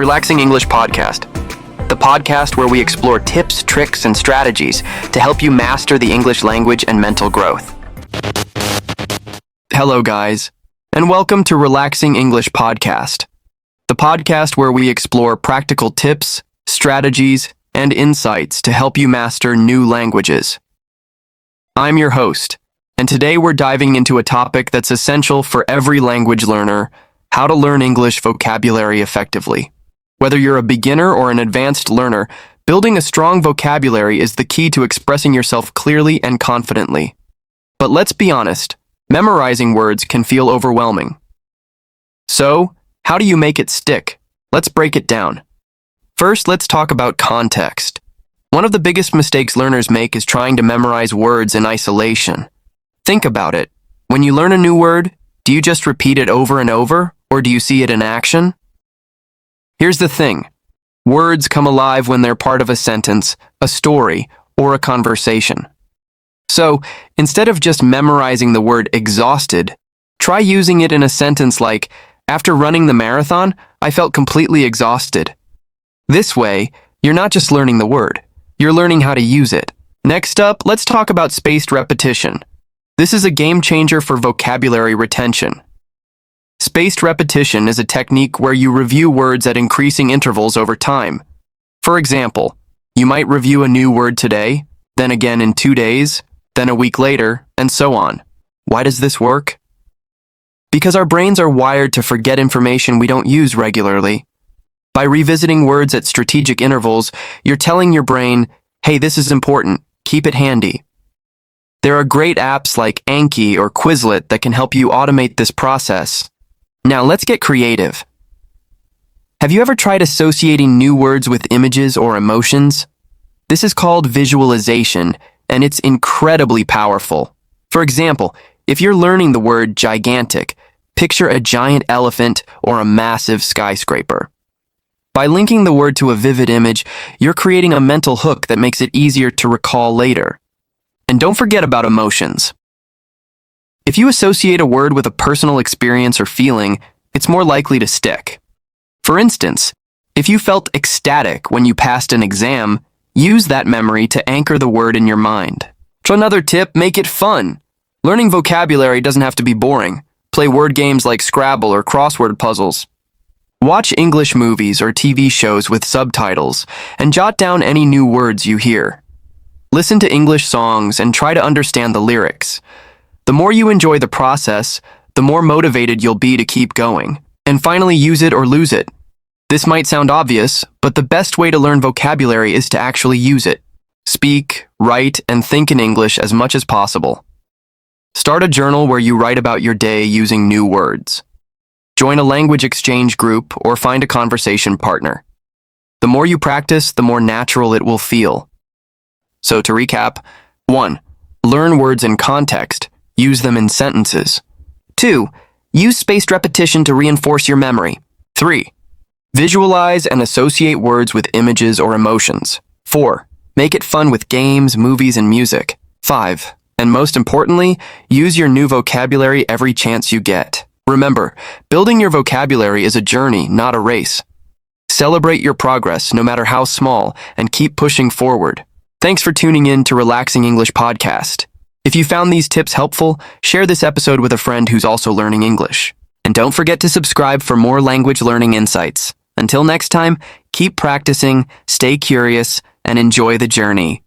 Relaxing English Podcast, the podcast where we explore tips, tricks, and strategies to help you master the English language and mental growth. Hello, guys, and welcome to Relaxing English Podcast, the podcast where we explore practical tips, strategies, and insights to help you master new languages. I'm your host, and today we're diving into a topic that's essential for every language learner: how to learn English vocabulary effectively. Whether you're a beginner or an advanced learner, building a strong vocabulary is the key to expressing yourself clearly and confidently. But let's be honest, memorizing words can feel overwhelming. So, how do you make it stick? Let's break it down. First, let's talk about context. One of the biggest mistakes learners make is trying to memorize words in isolation. Think about it. When you learn a new word, do you just repeat it over and over, or do you see it in action? Here's the thing. Words come alive when they're part of a sentence, a story, or a conversation. So, instead of just memorizing the word exhausted, try using it in a sentence like, "After running the marathon, I felt completely exhausted." This way, you're not just learning the word, you're learning how to use it. Next up, let's talk about spaced repetition. This is a game changer for vocabulary retention. Spaced repetition is a technique where you review words at increasing intervals over time. For example, you might review a new word today, then again in 2 days, then a week later, and so on. Why does this work? Because our brains are wired to forget information we don't use regularly. By revisiting words at strategic intervals, you're telling your brain, "Hey, this is important, keep it handy." There are great apps like Anki or Quizlet that can help you automate this process. Now let's get creative. Have you ever tried associating new words with images or emotions? This is called visualization, and it's incredibly powerful. For example, if you're learning the word gigantic, picture a giant elephant or a massive skyscraper. By linking the word to a vivid image, you're creating a mental hook that makes it easier to recall later. And don't forget about emotions. If you associate a word with a personal experience or feeling, it's more likely to stick. For instance, if you felt ecstatic when you passed an exam, use that memory to anchor the word in your mind. Another tip, make it fun. Learning vocabulary doesn't have to be boring. Play word games like Scrabble or crossword puzzles. Watch English movies or TV shows with subtitles and jot down any new words you hear. Listen to English songs and try to understand the lyrics. The more you enjoy the process, the more motivated you'll be to keep going. And finally, use it or lose it. This might sound obvious, but the best way to learn vocabulary is to actually use it. Speak, write, and think in English as much as possible. Start a journal where you write about your day using new words. Join a language exchange group or find a conversation partner. The more you practice, the more natural it will feel. So to recap, 1. Learn words in context. Use them in sentences. 2. Use spaced repetition to reinforce your memory. 3. Visualize and associate words with images or emotions. 4. Make it fun with games, movies, and music. 5. And most importantly, use your new vocabulary every chance you get. Remember, building your vocabulary is a journey, not a race. Celebrate your progress, no matter how small, and keep pushing forward. Thanks for tuning in to Relaxing English Podcast. If you found these tips helpful, share this episode with a friend who's also learning English. And don't forget to subscribe for more language learning insights. Until next time, keep practicing, stay curious, and enjoy the journey.